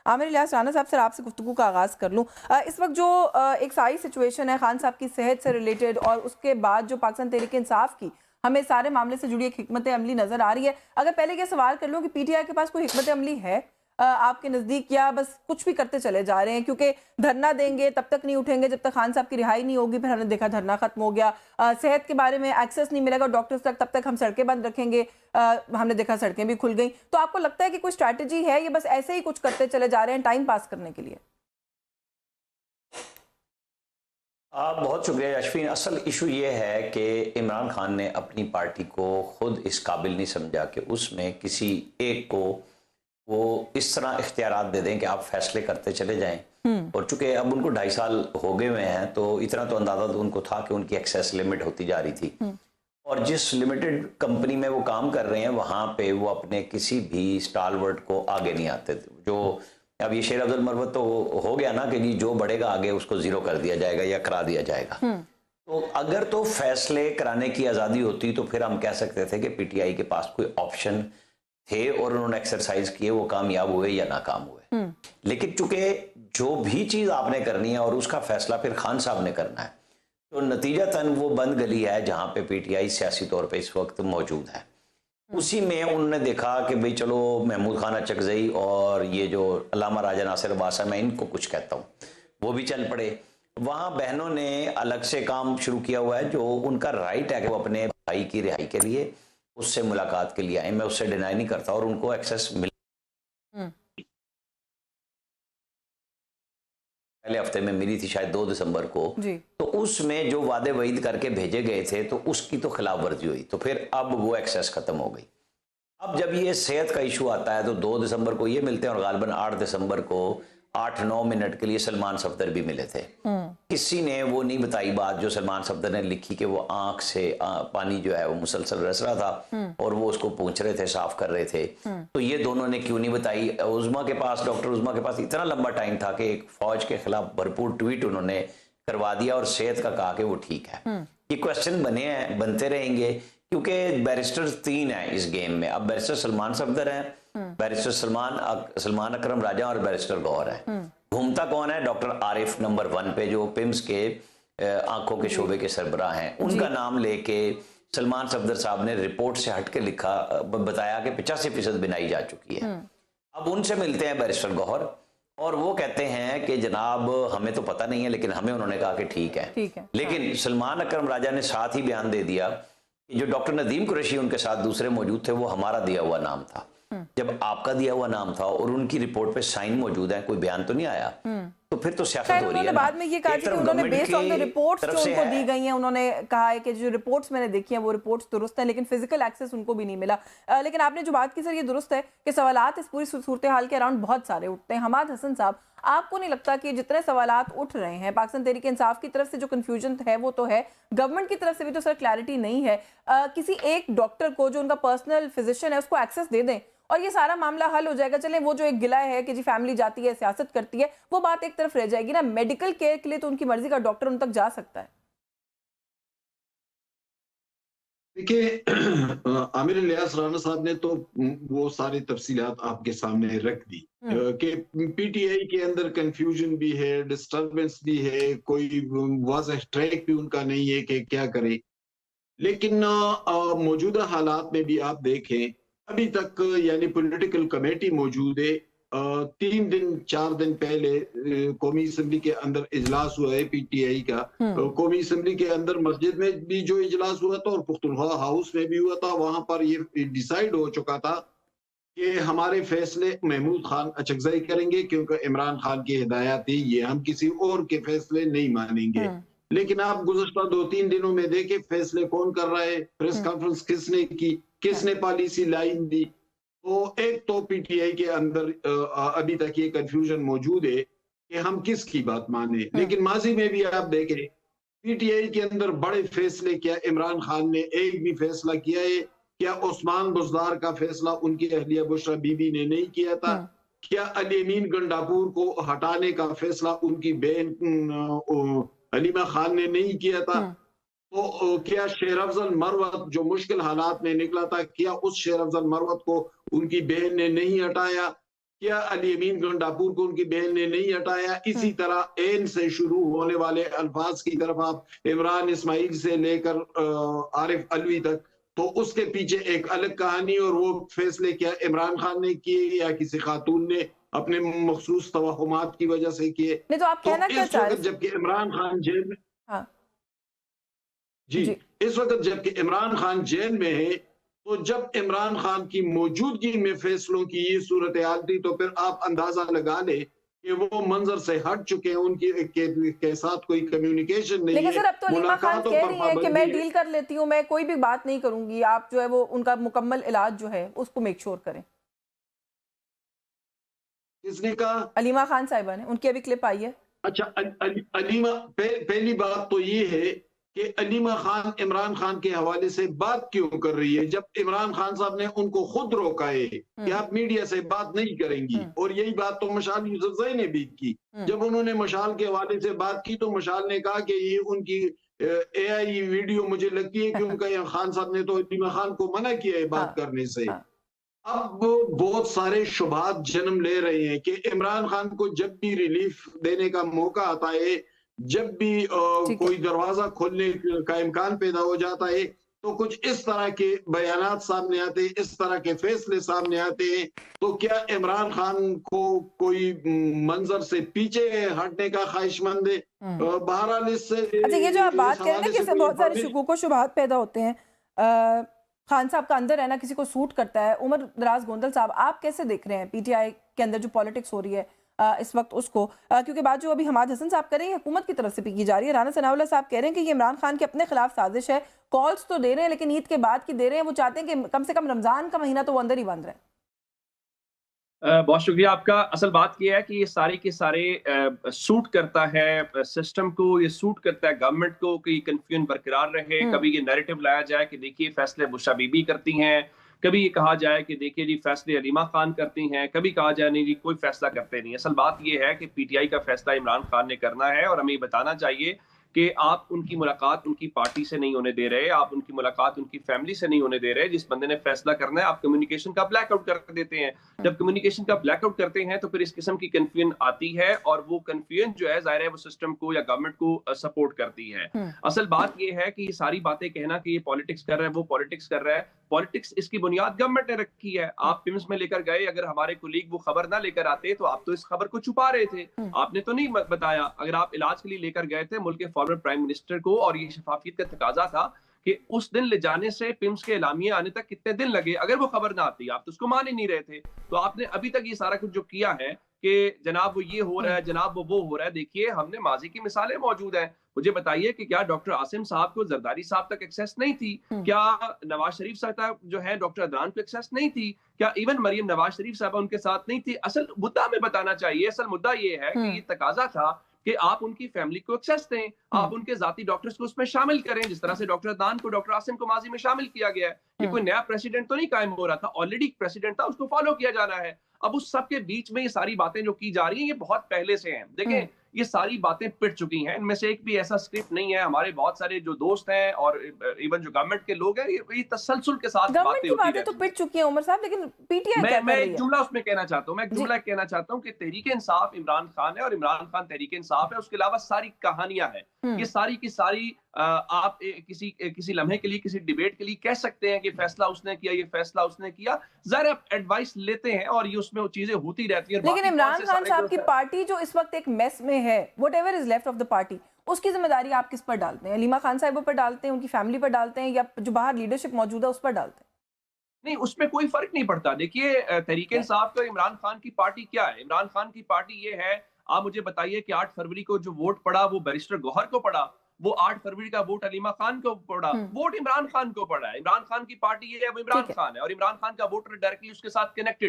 आमिर इलियास राना साहब सर, आपसे गुफ्तगू का आगाज़ कर लूँ। इस वक्त जो एक सारी सिचुएशन है खान साहब की सेहत से रिलेटेड, और उसके बाद जो पाकिस्तान तहरीक इंसाफ की हमें सारे मामले से जुड़ी एक हिकमत अमली नजर आ रही है। अगर पहले ये सवाल कर लूँ कि पीटीआई के पास कोई हिकमत अमली है आपके नज़दीक, या बस कुछ भी करते चले जा रहे हैं? क्योंकि धरना देंगे तब तक नहीं उठेंगे जब तक खान साहब की रिहाई नहीं होगी। फिर हमने देखा धरना खत्म हो गया। सेहत के बारे में एक्सेस नहीं मिलेगा डॉक्टर्स तक, तब तक हम सड़कें बंद रखेंगे। हमने देखा सड़कें भी खुल गई। तो आपको लगता है कि कोई स्ट्रैटेजी है, ये बस ऐसे ही कुछ करते चले जा रहे हैं टाइम पास करने के लिए? बहुत शुक्रिया याशफीन। असल इशू ये है कि इमरान खान ने अपनी पार्टी को खुद इस काबिल नहीं समझा कि उसमें किसी एक को वो इस तरह इख्तियारात दे दें कि आप फैसले करते चले जाएं। और चूंकि अब उनको 2.5 साल हो गए हुए हैं, तो इतना तो अंदाजा तो उनको था कि उनकी एक्सेस लिमिट होती जा रही थी। और जिस लिमिटेड कंपनी में वो काम कर रहे हैं, वहाँ पे वो अपने किसी भी स्टालवर्ट को आगे नहीं आते थे। जो अब ये शेर अब्दुल मरवत तो हो गया ना कि जी जो बढ़ेगा आगे उसको जीरो कर दिया जाएगा या करा दिया जाएगा। तो अगर तो फैसले कराने की आज़ादी होती तो फिर हम कह सकते थे कि पीटीआई के पास कोई ऑप्शन थे और उन्होंने एक्सरसाइज किए, वो कामयाब हुए या नाकाम हुए। लेकिन चूंकि जो भी चीज़ आपने करनी है और उसका फैसला फिर खान साहब ने करना है, तो नतीजतन वो बंद गली है जहां पे पीटीआई सियासी तौर पे इस वक्त मौजूद है। उसी में उन्होंने देखा कि भाई चलो महमूद खान अचकजई और ये जो अल्लामा राजा नासिर अब्बास है, मैं इनको कुछ कहता हूँ, वो भी चल पड़े। वहाँ बहनों ने अलग से काम शुरू किया हुआ है, जो उनका राइट है कि वो अपने भाई की रिहाई के लिए उससे मुलाकात के लिए आए। मैं उससे डिनाई नहीं करता और उनको एक्सेस मिल पहले हफ्ते में मिली थी, शायद 2 दिसंबर को। तो उसमें जो वादे वईद करके भेजे गए थे तो उसकी तो खिलाफ वर्जी हुई, तो फिर अब वो एक्सेस खत्म हो गई। अब जब ये सेहत का इशू आता है तो 2 दिसंबर को ये मिलते हैं और गालिबन 8 दिसंबर को 8-9 मिनट के लिए सलमान सफदर भी मिले थे। किसी ने वो नहीं बताई बात जो सलमान सफदर ने लिखी कि वो आंख से पानी जो है वो मुसलसल रस रहा था और वो उसको पूछ रहे थे, साफ कर रहे थे। तो ये दोनों ने क्यों नहीं बताई? उज़मा के पास, डॉक्टर उज़मा के पास इतना लंबा टाइम था कि एक फौज के खिलाफ भरपूर ट्वीट उन्होंने करवा दिया और सेहत का कहा कि वो ठीक है। ये क्वेश्चन बने हैं, बनते रहेंगे, क्योंकि बैरिस्टर 3 हैं इस गेम में। अब बैरिस्टर सलमान सफदर हैं, बैरिस्टर सलमान अकरम राजा और बैरिस्टर गौहर है। घूमता कौन है? डॉक्टर आरिफ नंबर 1 पे, जो पिम्स के आंखों के शोबे के सरबराह हैं। उनका नाम लेके सलमान सफदर साहब ने रिपोर्ट से हट के लिखा, बताया कि 85% बिनाई जा चुकी है। अब उनसे मिलते हैं बैरिस्टर गौहर और वो कहते हैं कि जनाब हमें तो पता नहीं है, लेकिन हमें उन्होंने कहा कि ठीक है। लेकिन सलमान अकरम राजा ने साथ ही बयान दे दिया कि जो डॉक्टर नदीम कुरैशी उनके साथ दूसरे मौजूद थे, वो हमारा दिया हुआ नाम था। जब आपका दिया हुआ नाम था और उनकी रिपोर्ट पे साइन मौजूद है, कोई बयान तो नहीं आया, तो फिर तो सियासत हो रही है। बाद में ये कहा कि उन्होंने बेस्ड ऑन द रिपोर्ट्स जो उनको दी गई हैं, उन्होंने कहा है कि जो रिपोर्ट्स मैंने देखी हैं वो रिपोर्ट्स दुरुस्त हैं, लेकिन फिजिकल एक्सेस उनको भी नहीं मिला। लेकिन आपने जो बात की सर, ये दुरुस्त है कि सवालात इस पूरी सूरत हाल के अराउंड बहुत सारे उठते हैं। हमाद हसन साहब, आपको नहीं लगता कि जितने सवालात उठ रहे हैं, पाकिस्तान तहरीक इंसाफ की तरफ से जो कंफ्यूजन है वो तो है, गवर्नमेंट की तरफ से भी तो सर क्लैरिटी नहीं है। किसी एक डॉक्टर को जो उनका पर्सनल फिजिशियन है उसको एक्सेस दे दें और ये सारा मामला हल हो जाएगा। चलें वो जो एक गिला है कि जी फैमिली जाती है सियासत करती है, वो बात एक तरफ रह जाएगी ना। मेडिकल केयर के लिए तो उनकी मर्जी का डॉक्टर उन तक जा सकता है। देखिए आमिर इलियास राना साहब ने तो वो सारी तफसीलात आपके सामने रख दी कि पीटीआई के अंदर कंफ्यूजन भी है, डिस्टरबेंस भी है, कोई वाज़ेह ट्रैक भी उनका नहीं है कि क्या करे। लेकिन मौजूदा हालात में भी आप देखें, अभी तक यानी पॉलिटिकल कमेटी मौजूद है। 3 दिन 4 दिन पहले कौमी असम्बली के अंदर इजलास हुआ है पीटीआई का। कौमी असम्बली के अंदर मस्जिद में भी जो इजलास हुआ था और पुख्तनख्वा हाउस में भी हुआ था, वहां पर ये डिसाइड हो चुका था कि हमारे फैसले महमूद खान अचकजई करेंगे, क्योंकि इमरान खान की हिदायत थी, ये हम किसी और के फैसले नहीं मानेंगे। लेकिन आप गुज़श्ता 2-3 दिनों में देखें फैसले कौन कर रहा है, प्रेस कॉन्फ्रेंस किसने की, किसने पॉलिसी लाइन दी। तो एक तो पीटीआई के अंदर अभी तक ये कंफ्यूजन मौजूद है कि हम किसकी बात माने। लेकिन माजी में भी आप देखें पीटीआई के अंदर बड़े फैसले, क्या इमरान खान ने एक भी फैसला किया है? क्या उस्मान बुज़दार का फैसला उनकी अहलिया बुशरा बीबी ने नहीं किया था? क्या अली अमीन गंडापुर को हटाने का फैसला उनकी बहन हलीमा खान ने नहीं किया था? तो क्या शेर अफजल मरवत जो मुश्किल हालात में निकला था, क्या उस शेर अफजल मरवत को उनकी बहन ने नहीं हटाया? क्या अली अमीन गंडापुर को उनकी बहन ने नहीं हटाया? इसी तरह एन से शुरू होने वाले अल्फाज की तरफ आप इमरान इस्माइल से लेकर आरिफ अलवी तक, तो उसके पीछे एक अलग कहानी, और वो फैसले क्या इमरान खान ने किए या किसी खातून ने अपने मखसूस तवहुमात की वजह से किए? नहीं तो आप कहना क्या इस चाह वक्त रहे जबकि इमरान खान जेल में, हाँ जी, जी इस वक्त जबकि इमरान खान जेल में है, तो जब इमरान खान की मौजूदगी में फैसलों की ये सूरत हाल थी, तो फिर आप अंदाजा लगा ले कि वो मंजर से हट चुके हैं, उनकी के साथ कोई कम्युनिकेशन नहीं लेकिन है। सर अब तो अलीमा खान मुलाकातों कह पर रही हैं कि मैं पाबंदी है। डील कर लेती हूँ, मैं कोई भी बात नहीं करूंगी, आप जो है वो उनका मुकम्मल इलाज जो है उसको मेक श्योर करें। किसने कहा? अलीमा खान साहिबा ने, उनकी अभी क्लिप आई है। अच्छा, अलीमा, पहली बात तो ये है कि अलीमा खान इमरान खान के हवाले से बात क्यों कर रही है, जब इमरान खान साहब ने उनको खुद रोका है कि आप मीडिया से बात नहीं करेंगी। और यही बात तो मशाल यूसुफजई ने भी की। जब उन्होंने मशाल के हवाले से बात की तो मशाल ने कहा कि ये उनकी AI वीडियो मुझे लगती है कि उनका यहाँ खान साहब ने तो अलीमा खान को मना किया है बात करने से। अब बहुत सारे शुभात जन्म ले रहे हैं कि इमरान खान को जब भी रिलीफ देने का मौका आता है, जब भी कोई दरवाजा खोलने का इम्कान पैदा हो जाता है, तो कुछ इस तरह के बयानात सामने आते हैं, इस तरह के फैसले सामने आते हैं। तो क्या इमरान खान को कोई मंजर से पीछे हटने का ख्वाहिशमंद है? बहरहाल इससे, अच्छा, ये जो आप बात करें ना कि इससे बहुत सारे शुकूक व शुबहात पैदा होते हैं, खान साहब का अंदर रहना किसी को सूट करता है। उमर दराज गोंदल साहब, आप कैसे देख रहे हैं PTI के अंदर जो पॉलिटिक्स हो रही है इस वक्त उसको, क्योंकि बात जो अभी हमाद हसन साहब कर रहे हैं हुकूमत की तरफ से भी की जा रही है। राना सनाउल्लाह साहब कह रहे हैं कि ये इमरान खान के अपने खिलाफ साजिश है, कॉल्स तो दे रहे हैं लेकिन ईद के बाद की दे रहे हैं, वो चाहते हैं कि कम से कम रमजान का महीना तो वो अंदर ही बंद रहे। बहुत शुक्रिया आपका। असल बात यह है कि ये सारे के सारे सूट करता है सिस्टम को, ये सूट करता है गवर्नमेंट को कि कंफ्यूजन बरकरार रहे। कभी ये नैरेटिव लाया जाए कि देखिए फैसले बुशरा बीबी करती हैं, कभी ये कहा जाए कि देखिए जी फैसले अलीमा खान करती हैं, कभी कहा जाए नहीं जी कोई फैसला करते नहीं। असल बात ये है कि PTI का फैसला इमरान खान ने करना है और हमें ये बताना चाहिए कि आप उनकी मुलाकात उनकी पार्टी से नहीं होने दे रहे, आप उनकी मुलाकात उनकी फैमिली से नहीं होने दे रहे। जिस बंदे ने फैसला करना है आप कम्युनिकेशन का ब्लैकआउट कर देते हैं। जब कम्युनिकेशन का ब्लैकआउट करते हैं तो फिर इस किस्म की कंफ्यूजन आती है और वो कंफ्यूजन जो है जाहिर है वो सिस्टम को या गवर्नमेंट को सपोर्ट करती है। असल बात ये है कि ये सारी बातें कहना कि ये पॉलिटिक्स कर रहा है, वो पॉलिटिक्स कर रहा है, पॉलिटिक्स इसकी बुनियाद गवर्नमेंट ने रखी है। आप पिम्स में लेकर गए, अगर हमारे कुलीग वो खबर ना लेकर आते तो आप तो इस खबर को छुपा रहे थे, आपने तो नहीं बताया। अगर आप इलाज के लिए लेकर गए थे मुल्क के फॉर्मर प्राइम मिनिस्टर को और ये शफाफियत का तकाजा था कि उस दिन ले जाने से पिम्स के एलामिये आने तक कितने दिन लगे, अगर वो खबर ना आती आप तो उसको मान ही नहीं रहे थे। तो आपने अभी तक ये सारा कुछ जो किया है कि जनाब वो ये हो रहा है, जनाब वो हो रहा है। देखिए हमने माजी की मिसालें मौजूद हैं। मुझे बताइए कि क्या डॉक्टर आसिम साहब को जरदारी साहब तक एक्सेस नहीं थी? क्या नवाज शरीफ साहब जो है डॉक्टर अदनान को एक्सेस नहीं थी? क्या इवन मरियम नवाज शरीफ साहब उनके साथ नहीं थी? असल मुद्दा हमें बताना चाहिए। असल मुद्दा ये है कि ये तकाजा था कि आप उनकी फैमिली को एक्सेस दें, आप उनके जाती डॉक्टर्स को उसमें शामिल करें, जिस तरह से डॉक्टर अदनान को, डॉक्टर आसिम को माजी में शामिल किया गया है। ये कोई नया प्रेसिडेंट तो नहीं कायम हो रहा था, ऑलरेडी प्रेसिडेंट था, उसको फॉलो किया जाना है। अब उस सब के बीच में ये सारी बातें जो की जा रही हैं ये बहुत पहले से हैं। देखें ये सारी बातें पिट चुकी हैं, इनमें से एक भी ऐसा स्क्रिप्ट नहीं है। हमारे बहुत सारे जो दोस्त हैं और इवन जो गवर्नमेंट के लोग हैं ये तसलसल के साथ बातें होती हैं। तो पिट चुकी हैं उमर साहब, लेकिन PTI क्या कर मैं रही एक है? जुमला उसमें कहना चाहता हूँ, मैं एक जुमला कहना चाहता हूँ कि तहरीक इंसाफ इमरान खान है और इमरान खान तहरीक इंसाफ है, उसके अलावा सारी कहानियां हैं। ये सारी की सारी आप किसी लम्हे के लिए, किसी डिबेट के लिए कह सकते हैं कि फैसला उसने किया, ये फैसला उसने किया, जरा आप एडवाइस लेते हैं और ये उसमें वो चीजें होती रहती हैं। लेकिन इमरान खान साहब की पार्टी जो इस वक्त एक मेस में है, whatever is left of the party, उसकी जिम्मेदारी आप किस पर डालते हैं? अलीमा खान साहिबा पर डालते हैं, उनकी फैमिली पर डालते हैं, या जो बाहर लीडरशिप मौजूद है उस पर डालते हैं? नहीं, उसमें कोई फर्क नहीं पड़ता। देखिए तहरीक इंसाफ का इमरान खान की पार्टी क्या है? इमरान खान की पार्टी ये है, आप मुझे बताइए कि 8 फरवरी को जो वोट पड़ा वो बैरिस्टर गौहर को पड़ा, वो 8 फरवरी का वोट अलीमा खान को पड़ा, वोट इमरान खान को पड़ा है। इमरान खान की पार्टी ये है, वो इमरान खान है और इमरान खान का वोटर डायरेक्टली उसके साथ कनेक्टेड है।